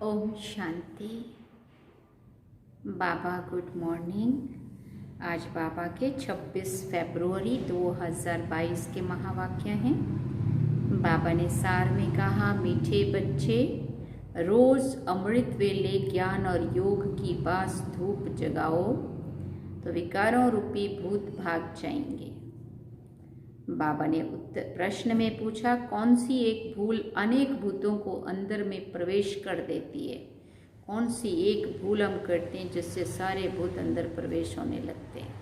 ओम शांति। बाबा good morning. आज बाबा के 26 फरवरी 2022 के महावाक्य हैं। बाबा ने सार में कहा, मीठे बच्चे, रोज अमृत वेले ज्ञान और योग की पास धूप जगाओ तो विकारों रूपी भूत भाग जाएंगे। बाबा ने प्रश्न में पूछा, कौन सी एक भूल अनेक भूतों को अंदर में प्रवेश कर देती है? कौन सी एक भूल हम करते हैं जिससे सारे भूत अंदर प्रवेश होने लगते हैं?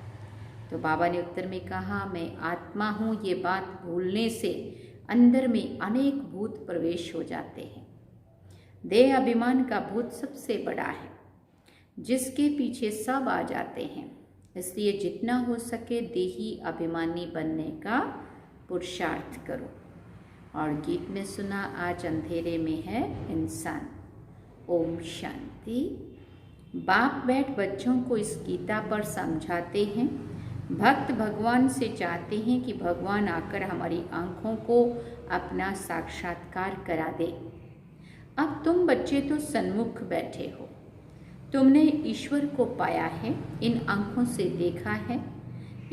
तो बाबा ने उत्तर में कहा, मैं आत्मा हूँ। ये बात भूलने से अंदर में अनेक भूत प्रवेश हो जाते हैं। देह अभिमान का भूत सबसे बड़ा है, जिसके पीछे सब आ जाते हैं। इसलिए जितना हो सके देही अभिमानी बनने का पुरुषार्थ करो। और गीत में सुना, आज अंधेरे में है इंसान। ओम शांति। बाप बैठ बच्चों को इस गीता पर समझाते हैं। भक्त भगवान से चाहते हैं कि भगवान आकर हमारी आंखों को अपना साक्षात्कार करा दे। अब तुम बच्चे तो सन्मुख बैठे हो, तुमने ईश्वर को पाया है, इन आंखों से देखा है।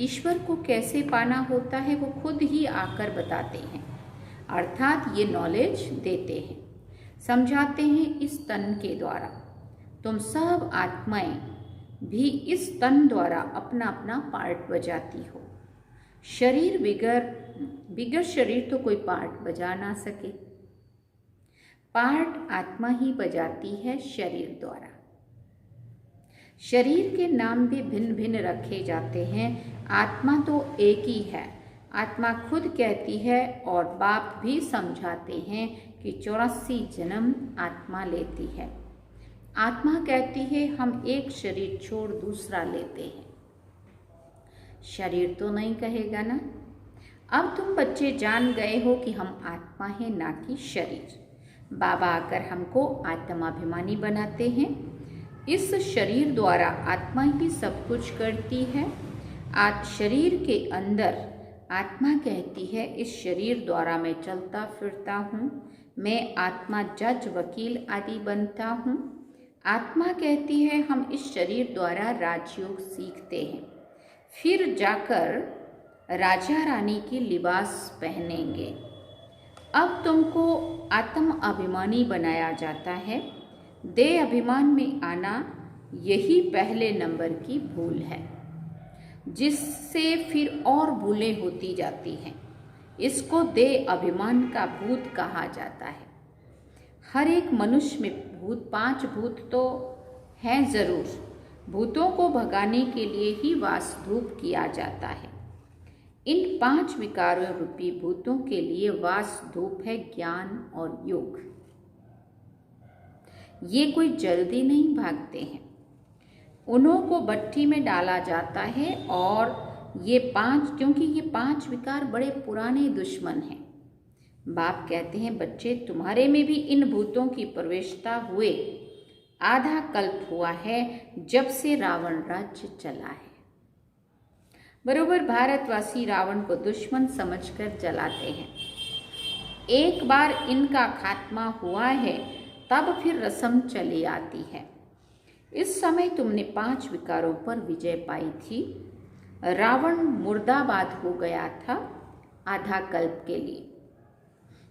ईश्वर को कैसे पाना होता है वो खुद ही आकर बताते हैं, अर्थात ये नॉलेज देते हैं, समझाते हैं इस तन के द्वारा। तुम सब आत्माएं भी इस तन द्वारा अपना अपना पार्ट बजाती हो। शरीर बिगर शरीर तो कोई पार्ट बजा ना सके। पार्ट आत्मा ही बजाती है शरीर द्वारा। शरीर के नाम भी भिन्न भिन्न रखे जाते हैं, आत्मा तो एक ही है। आत्मा खुद कहती है और बाप भी समझाते हैं कि 84 जन्म आत्मा लेती है। आत्मा कहती है हम एक शरीर छोड़ दूसरा लेते हैं। शरीर तो नहीं कहेगा ना। अब तुम बच्चे जान गए हो कि हम आत्मा हैं, ना कि शरीर। बाबा आकर हमको आत्माभिमानी बनाते हैं। इस शरीर द्वारा आत्मा ही सब कुछ करती है। आज शरीर के अंदर आत्मा कहती है, इस शरीर द्वारा मैं चलता फिरता हूँ, मैं आत्मा जज वकील आदि बनता हूँ। आत्मा कहती है हम इस शरीर द्वारा राजयोग सीखते हैं, फिर जाकर राजा रानी की लिबास पहनेंगे। अब तुमको आत्म अभिमानी बनाया जाता है। देह अभिमान में आना यही पहले नंबर की भूल है, जिससे फिर और भूलें होती जाती हैं। इसको देह अभिमान का भूत कहा जाता है। हर एक मनुष्य में 5 भूत तो हैं जरूर। भूतों को भगाने के लिए ही वास धूप किया जाता है। इन 5 विकारों रूपी भूतों के लिए वास धूप है ज्ञान और योग। ये कोई जल्दी नहीं भागते हैं। उन्हों को भट्टी में डाला जाता है और क्योंकि ये 5 विकार बड़े पुराने दुश्मन हैं। बाप कहते हैं, बच्चे तुम्हारे में भी इन भूतों की प्रवेशता हुए आधा कल्प हुआ है, जब से रावण राज्य चला है। बरोबर भारतवासी रावण को दुश्मन समझकर जलाते हैं। एक बार इनका खात्मा हुआ है, तब फिर रस्म चली आती है। इस समय तुमने 5 विकारों पर विजय पाई थी। रावण मुर्दाबाद हो गया था आधा कल्प के लिए।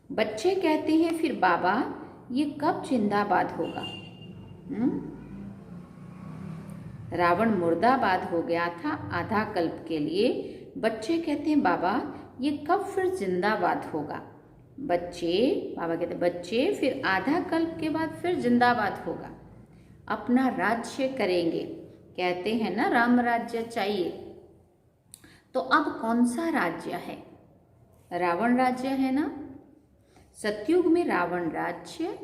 बच्चे कहते हैं, फिर बाबा ये कब जिंदाबाद होगा? रावण मुर्दाबाद हो गया था आधा कल्प के लिए। बच्चे कहते हैं, बाबा ये कब फिर जिंदाबाद होगा? बाबा कहते हैं, बच्चे फिर आधा कल्प के बाद फिर जिंदाबाद होगा, अपना राज्य करेंगे। कहते हैं ना राम राज्य चाहिए। तो अब कौन सा राज्य है? रावण राज्य है ना। सतयुग में रावण राज्य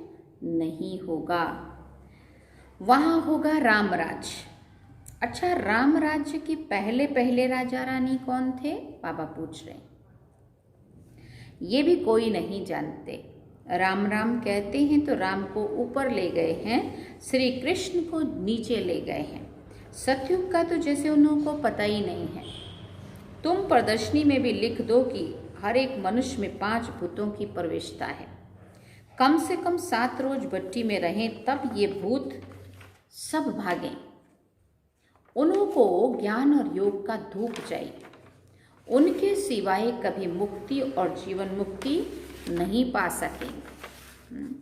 नहीं होगा, वहां होगा राम राज्य। अच्छा, राम राज्य के पहले राजा रानी कौन थे? बाबा पूछ रहे हैं। ये भी कोई नहीं जानते। राम राम कहते हैं तो राम को ऊपर ले गए हैं, श्री कृष्ण को नीचे ले गए हैं। सतयुग का तो जैसे उन्हों को पता ही नहीं है। तुम प्रदर्शनी में भी लिख दो कि हर एक मनुष्य में 5 भूतों की प्रवेशता है। कम से कम 7 रोज भट्टी में रहें, तब ये भूत सब भागें। उनको ज्ञान और योग का धूप चाहिए, उनके सिवाय कभी मुक्ति और जीवन मुक्ति नहीं पा सकेंगे।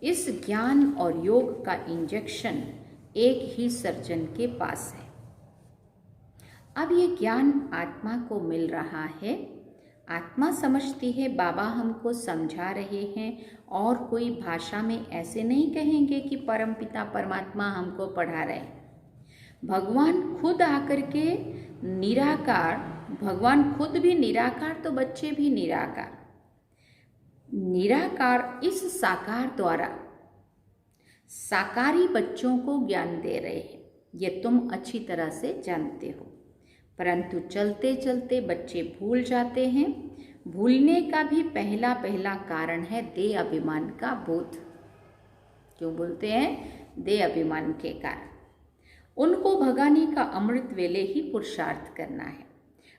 इस ज्ञान और योग का इंजेक्शन एक ही सर्जन के पास है। अब ये ज्ञान आत्मा को मिल रहा है, आत्मा समझती है, बाबा हमको समझा रहे हैं, और कोई भाषा में ऐसे नहीं कहेंगे कि परमपिता परमात्मा हमको पढ़ा रहे हैं। भगवान खुद आकर के निराकार, भगवान खुद भी निराकार तो बच्चे भी निराकार, निराकार इस साकार द्वारा साकारी बच्चों को ज्ञान दे रहे हैं। ये तुम अच्छी तरह से जानते हो, परंतु चलते चलते बच्चे भूल जाते हैं। भूलने का भी पहला कारण है देह अभिमान का बोध। क्यों बोलते हैं? देह अभिमान के कारण। उनको भगाने का अमृत वेले ही पुरुषार्थ करना है।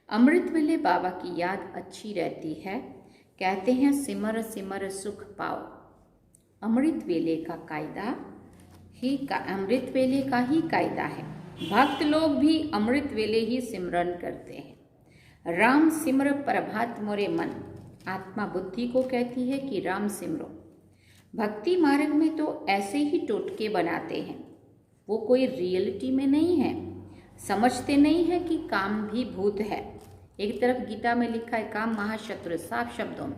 अमृत वेले बाबा की याद अच्छी रहती है। कहते हैं सिमर सिमर सुख पाओ। अमृत वेले का कायदा ही अमृत वेले का ही कायदा है। भक्त लोग भी अमृत वेले ही सिमरन करते हैं। राम सिमर प्रभात मोरे मन। आत्मा बुद्धि को कहती है कि राम सिमरो। भक्ति मार्ग में तो ऐसे ही टोटके बनाते हैं, वो कोई रियलिटी में नहीं है। समझते नहीं है कि काम भी भूत है। एक तरफ गीता में लिखा है काम महाशत्रु, साफ शब्दों में,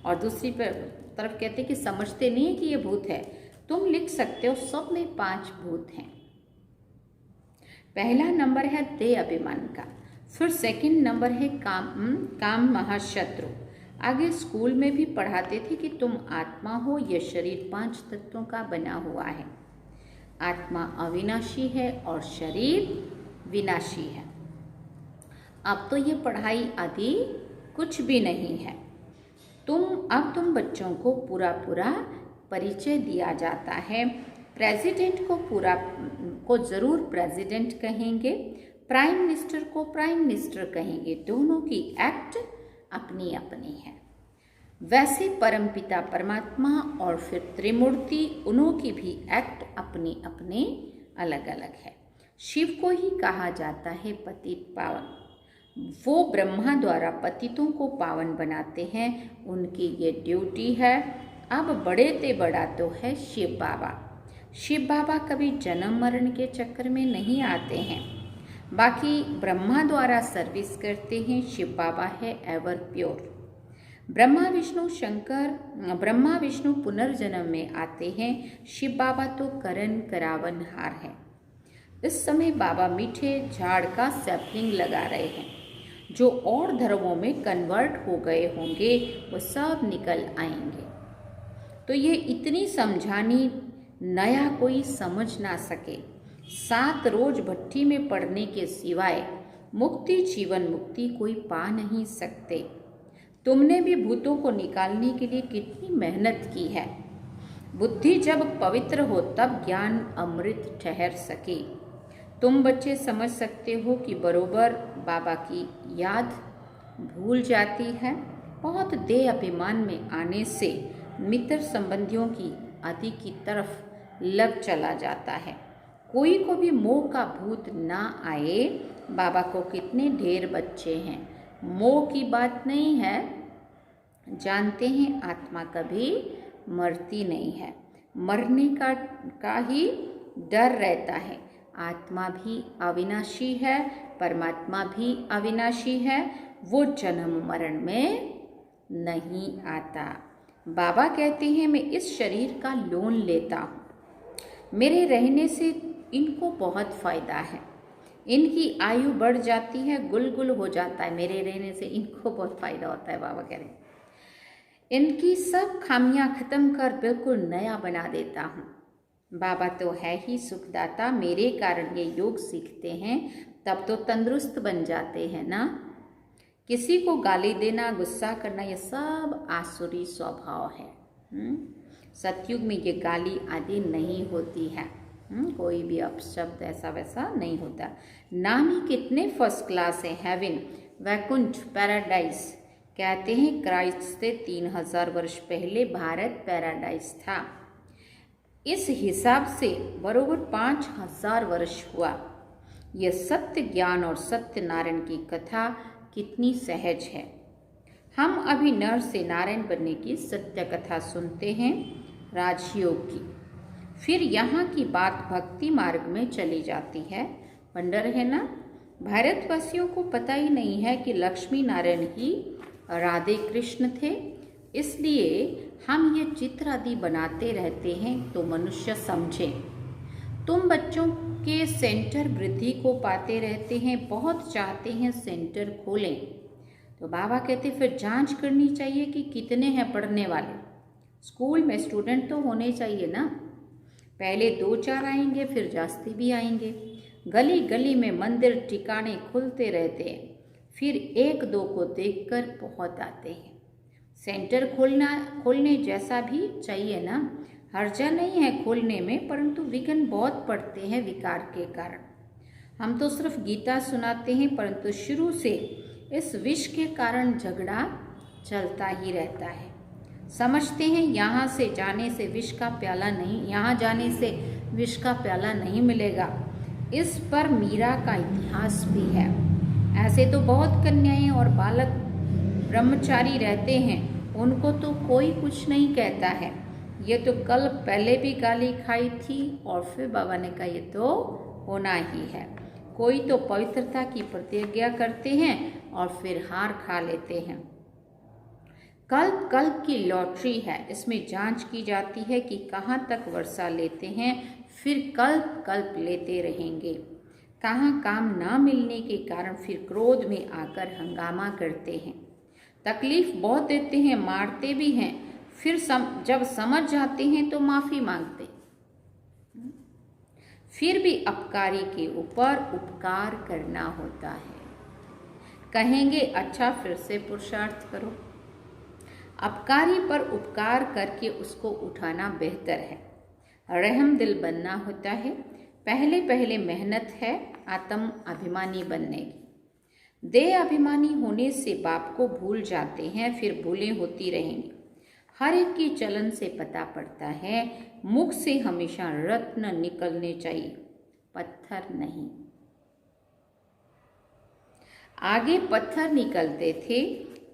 और दूसरी तरफ कहते हैं कि समझते नहीं है कि ये भूत है। तुम लिख सकते हो, सब में 5 भूत हैं। पहला नंबर है देह अभिमान का, फिर सेकंड नंबर है काम महाशत्रु। आगे स्कूल में भी पढ़ाते थे कि तुम आत्मा हो, यह शरीर 5 तत्वों का बना हुआ है। आत्मा अविनाशी है और शरीर विनाशी है। अब तो ये पढ़ाई आदि कुछ भी नहीं है। अब तुम बच्चों को पूरा परिचय दिया जाता है। प्रेसिडेंट को ज़रूर प्रेसिडेंट कहेंगे, प्राइम मिनिस्टर को प्राइम मिनिस्टर कहेंगे। दोनों की एक्ट अपनी अपनी है। वैसे परमपिता परमात्मा और फिर त्रिमूर्ति, उन्हों की भी एक्ट अपनी अपनी अलग अलग है। शिव को ही कहा जाता है पतित पावन। वो ब्रह्मा द्वारा पतितों को पावन बनाते हैं, उनकी ये ड्यूटी है। अब बड़े ते बड़ा तो है शिव बाबा। शिव बाबा कभी जन्म मरण के चक्कर में नहीं आते हैं। बाकी ब्रह्मा द्वारा सर्विस करते हैं, शिव बाबा है एवर प्योर। ब्रह्मा विष्णु पुनर्जन्म में आते हैं, शिव बाबा तो करण करावनहार है। इस समय बाबा मीठे झाड़ का सैपलिंग लगा रहे हैं। जो और धर्मों में कन्वर्ट हो गए होंगे वो सब निकल आएंगे। तो ये इतनी समझानी नया कोई समझ ना सके। 7 रोज भट्टी में पड़ने के सिवाय मुक्ति, जीवन मुक्ति कोई पा नहीं सकते। तुमने भी भूतों को निकालने के लिए कितनी मेहनत की है। बुद्धि जब पवित्र हो तब ज्ञान अमृत ठहर सके। तुम बच्चे समझ सकते हो कि बरोबर बाबा की याद भूल जाती है। बहुत देह अभिमान में आने से मित्र संबंधियों की आदि की तरफ लग चला जाता है। कोई को भी मोह का भूत ना आए। बाबा को कितने ढेर बच्चे हैं, मोह की बात नहीं है। जानते हैं आत्मा कभी मरती नहीं है, मरने का ही डर रहता है। आत्मा भी अविनाशी है, परमात्मा भी अविनाशी है, वो जन्म मरण में नहीं आता। बाबा कहते हैं मैं इस शरीर का लोन लेता हूँ, मेरे रहने से इनको बहुत फ़ायदा है। इनकी आयु बढ़ जाती है, गुल हो जाता है, मेरे रहने से इनको बहुत फ़ायदा होता है। बाबा कह रहे हैं इनकी सब खामियां ख़त्म कर बिल्कुल नया बना देता हूँ। बाबा तो है ही सुखदाता, मेरे कारण ये योग सीखते हैं, तब तो तंदुरुस्त बन जाते हैं ना। किसी को गाली देना, गुस्सा करना, ये सब आसुरी स्वभाव है। सतयुग में ये गाली आदि नहीं होती है। कोई भी अपशब्द ऐसा वैसा नहीं होता। नाम ही कितने फर्स्ट क्लास है। हेवन, वैकुंठ, पैराडाइज, कहते हैं क्राइस्ट से 3000 वर्ष पहले भारत पैराडाइज था। इस हिसाब से बरोबर 5000 वर्ष हुआ। यह सत्य ज्ञान और सत्य नारायण की कथा कितनी सहज है। हम अभी नर से नारायण बनने की सत्य कथा सुनते हैं राजयोग की। फिर यहाँ की बात भक्ति मार्ग में चली जाती है। वंडर है ना, भारतवासियों को पता ही नहीं है कि लक्ष्मी नारायण ही राधे कृष्ण थे। इसलिए हम ये चित्र आदि बनाते रहते हैं तो मनुष्य समझे। तुम बच्चों के सेंटर वृद्धि को पाते रहते हैं, बहुत चाहते हैं सेंटर खोलें। तो बाबा कहते फिर जांच करनी चाहिए कि कितने हैं पढ़ने वाले। स्कूल में स्टूडेंट तो होने चाहिए ना। पहले 2-4 आएंगे, फिर जास्ती भी आएंगे। गली गली में मंदिर ठिकाने खुलते रहते हैं, फिर 1-2 को देखकर बहुत आते हैं। सेंटर खोलने जैसा भी चाहिए ना। हर्जा नहीं है खोलने में, परंतु विघ्न बहुत पड़ते हैं विकार के कारण। हम तो सिर्फ गीता सुनाते हैं, परंतु शुरू से इस विष के कारण झगड़ा चलता ही रहता है। समझते हैं यहाँ से जाने से विष का प्याला नहीं, यहाँ जाने से विष का प्याला नहीं मिलेगा। इस पर मीरा का इतिहास भी है। ऐसे तो बहुत कन्याएं और बालक ब्रह्मचारी रहते हैं, उनको तो कोई कुछ नहीं कहता है। ये तो कल पहले भी गाली खाई थी और फिर बाबा ने कहा ये तो होना ही है। कोई तो पवित्रता की प्रतिज्ञा करते हैं और फिर हार खा लेते हैं। कल्प कल्प की लॉटरी है, इसमें जांच की जाती है कि कहाँ तक वर्षा लेते हैं, फिर कल्प कल्प लेते रहेंगे। कहाँ काम ना मिलने के कारण फिर क्रोध में आकर हंगामा करते हैं, तकलीफ बहुत देते हैं, मारते भी हैं। फिर जब समझ जाते हैं तो माफ़ी मांगते। फिर भी अपकारी के ऊपर उपकार करना होता है। कहेंगे अच्छा फिर से पुरुषार्थ करो। अपकारी पर उपकार करके उसको उठाना बेहतर है। रहम दिल बनना होता है। पहले पहले मेहनत है आत्म अभिमानी बनने की। देह अभिमानी होने से बाप को भूल जाते हैं, फिर भूलें होती रहेंगी। हर एक की चलन से पता पड़ता है। मुख से हमेशा रत्न निकलने चाहिए, पत्थर नहीं। आगे पत्थर निकलते थे,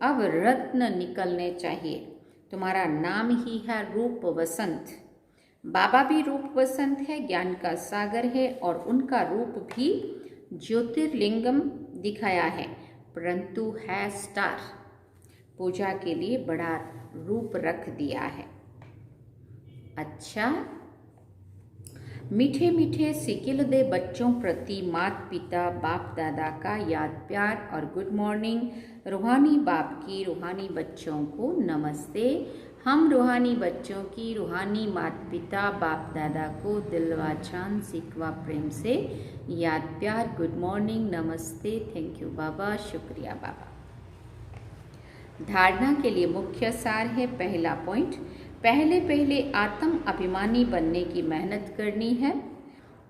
अब रत्न निकलने चाहिए। तुम्हारा नाम ही है रूप वसंत। बाबा भी रूप वसंत है, ज्ञान का सागर है, और उनका रूप भी ज्योतिर्लिंगम दिखाया है, परंतु है स्टार। पूजा के लिए बड़ा रूप रख दिया है। अच्छा, मीठे मीठे सिकिल दे बच्चों प्रति माता पिता बाप दादा का याद प्यार और गुड मॉर्निंग। रूहानी बाप की रूहानी बच्चों को नमस्ते। हम रूहानी बच्चों की रूहानी माता पिता बाप दादा को दिलवा चांद सिकवा प्रेम से याद प्यार, गुड मॉर्निंग, नमस्ते, थैंक यू बाबा, शुक्रिया बाबा। धारणा के लिए मुख्य सार है। पहला पॉइंट, पहले पहले आत्म अभिमानी बनने की मेहनत करनी है।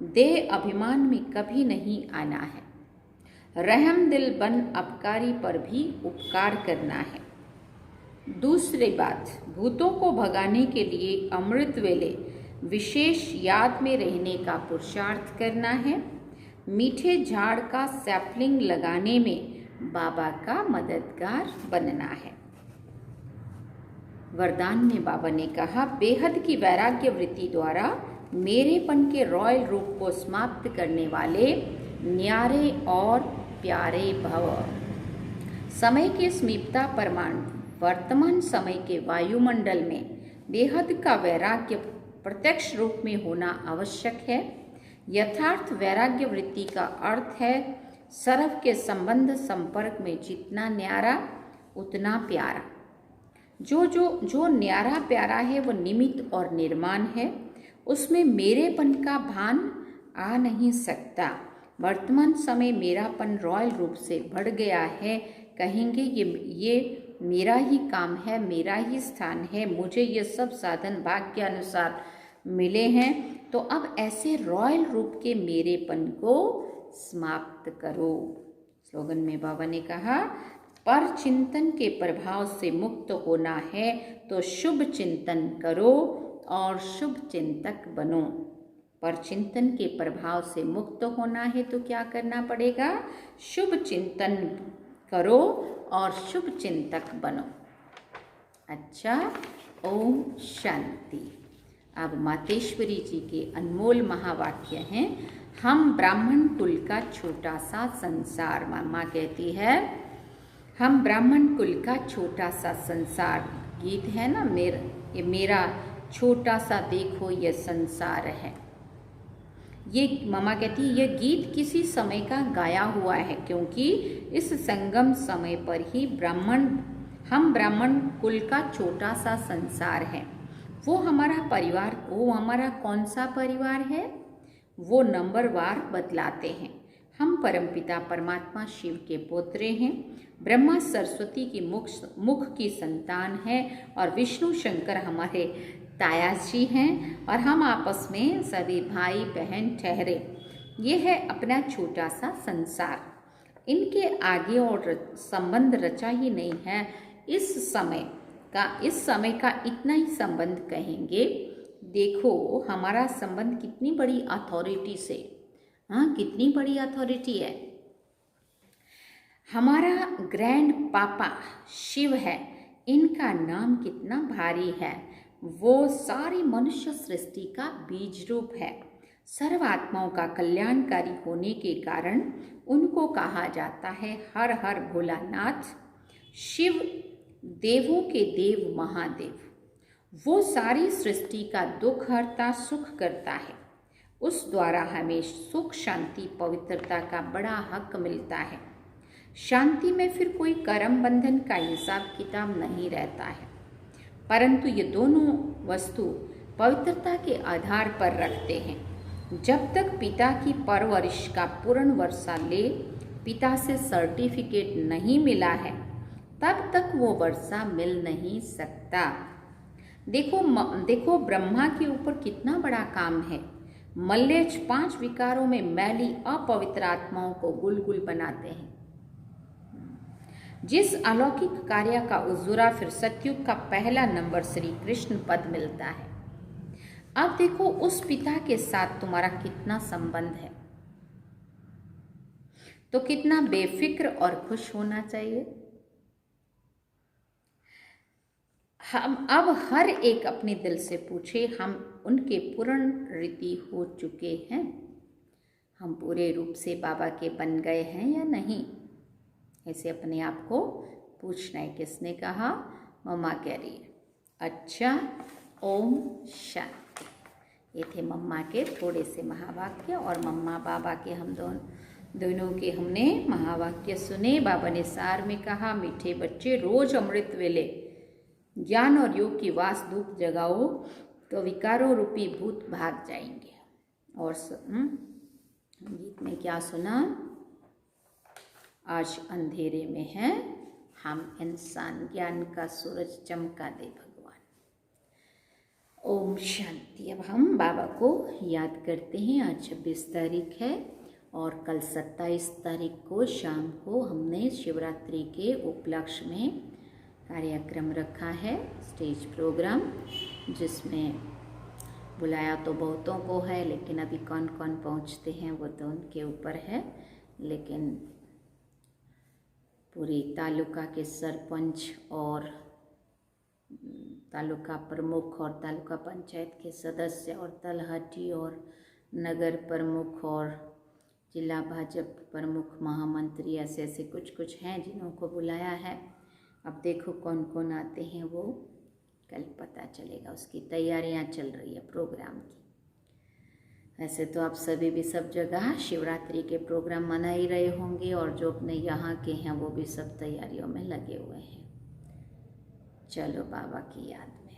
देह अभिमान में कभी नहीं आना है। रहम दिल बन अपकारी पर भी उपकार करना है। दूसरी बात, भूतों को भगाने के लिए अमृत वेले विशेष याद में रहने का पुरुषार्थ करना है। मीठे झाड़ का सैपलिंग लगाने में बाबा का मददगार बनना है। वरदान में बाबा ने कहा, बेहद की वैराग्य वृत्ति द्वारा मेरेपन के रॉयल रूप को समाप्त करने वाले न्यारे और प्यारे भव। समय की समीपता परमाणु वर्तमान समय के वायुमंडल में बेहद का वैराग्य प्रत्यक्ष रूप में होना आवश्यक है। यथार्थ वैराग्य वृत्ति का अर्थ है सर्व के संबंध संपर्क में जितना न्यारा उतना प्यारा। जो न्यारा प्यारा है वो निमित्त और निर्माण है, उसमें मेरेपन का भान आ नहीं सकता। वर्तमान समय मेरापन रॉयल रूप से बढ़ गया है। कहेंगे ये मेरा ही काम है, मेरा ही स्थान है, मुझे ये सब साधन भाग्य अनुसार मिले हैं। तो अब ऐसे रॉयल रूप के मेरेपन को समाप्त करो। स्लोगन में बाबा ने कहा, पर चिंतन के प्रभाव से मुक्त होना है तो शुभ चिंतन करो और शुभ चिंतक बनो। पर चिंतन के प्रभाव से मुक्त होना है तो क्या करना पड़ेगा? शुभ चिंतन करो और शुभ चिंतक बनो। अच्छा, ओम शांति। अब मातेश्वरी जी के अनमोल महावाक्य हैं। हम ब्राह्मण कुल का छोटा सा संसार, मामा कहती है हम ब्राह्मण कुल का छोटा सा संसार। गीत है ना, ये मेरा छोटा सा देखो ये संसार है। ये मामा कहती है ये गीत किसी समय का गाया हुआ है, क्योंकि इस संगम समय पर ही हम ब्राह्मण कुल का छोटा सा संसार है। वो हमारा परिवार, वो हमारा कौन सा परिवार है, वो नंबरवार बतलाते हैं। हम परमपिता परमात्मा शिव के पुत्र हैं, ब्रह्मा सरस्वती की मुख की संतान है और विष्णु शंकर हमारे तायाजी हैं और हम आपस में सभी भाई बहन ठहरे। ये है अपना छोटा सा संसार। इनके आगे और संबंध रचा ही नहीं है। इस समय का इतना ही संबंध कहेंगे। देखो हमारा संबंध कितनी बड़ी अथॉरिटी से, हाँ कितनी बड़ी अथॉरिटी है। हमारा ग्रैंड पापा शिव है, इनका नाम कितना भारी है। वो सारी मनुष्य सृष्टि का बीज रूप है। सर्व आत्माओं का कल्याणकारी होने के कारण उनको कहा जाता है हर हर भोलानाथ। शिव देवों के देव महादेव। वो सारी सृष्टि का दुख हरता, सुख करता है। उस द्वारा हमें सुख शांति पवित्रता का बड़ा हक मिलता है। शांति में फिर कोई कर्म बंधन का हिसाब किताब नहीं रहता है, परंतु ये दोनों वस्तु पवित्रता के आधार पर रखते हैं। जब तक पिता की परवरिश का पूर्ण वर्षा ले पिता से सर्टिफिकेट नहीं मिला है, तब तक वो वर्षा मिल नहीं सकता। देखो ब्रह्मा के ऊपर कितना बड़ा काम है। मल्लेश 5 विकारों में मैली अपवित्र आत्माओं को गुलगुल बनाते हैं। जिस अलौकिक कार्य का उज्जूरा फिर सतयुग का पहला नंबर श्री कृष्ण पद मिलता है। अब देखो उस पिता के साथ तुम्हारा कितना संबंध है, तो कितना बेफिक्र और खुश होना चाहिए। हम अब हर एक अपने दिल से पूछे, हम उनके पूर्ण रीति हो चुके हैं? हम पूरे रूप से बाबा के बन गए हैं या नहीं? ऐसे अपने आप को पूछना है। किसने कहा? मम्मा कह रही है। अच्छा, ओम शांति। ये थे मम्मा के थोड़े से महावाक्य और मम्मा बाबा के हम दोनों के हमने महावाक्य सुने। बाबा ने सार में कहा, मीठे बच्चे रोज अमृत वेले ज्ञान और योग की वास धूप जगाओ तो विकारों रूपी भूत भाग जाएंगे। और गीत में क्या सुना? आज अंधेरे में है हम इंसान, ज्ञान का सूरज चमका दे भगवान। ओम शांति। अब हम बाबा को याद करते हैं। आज 26 तारीख है और कल 27 तारीख को शाम को हमने शिवरात्रि के उपलक्ष्य में कार्यक्रम रखा है, स्टेज प्रोग्राम, जिसमें बुलाया तो बहुतों को है, लेकिन अभी कौन कौन पहुंचते हैं वो तो उनके ऊपर है। लेकिन पूरी तालुका के सरपंच और तालुका प्रमुख और तालुका पंचायत के सदस्य और तलहटी और नगर प्रमुख और जिला भाजपा प्रमुख महामंत्री ऐसे कुछ हैं जिन्हों को बुलाया है। अब देखो कौन कौन आते हैं वो कल पता चलेगा। उसकी तैयारियां चल रही है प्रोग्राम की। वैसे तो आप सभी भी सब जगह शिवरात्रि के प्रोग्राम मना ही रहे होंगे और जो अपने यहाँ के हैं वो भी सब तैयारियों में लगे हुए हैं। चलो बाबा की याद में।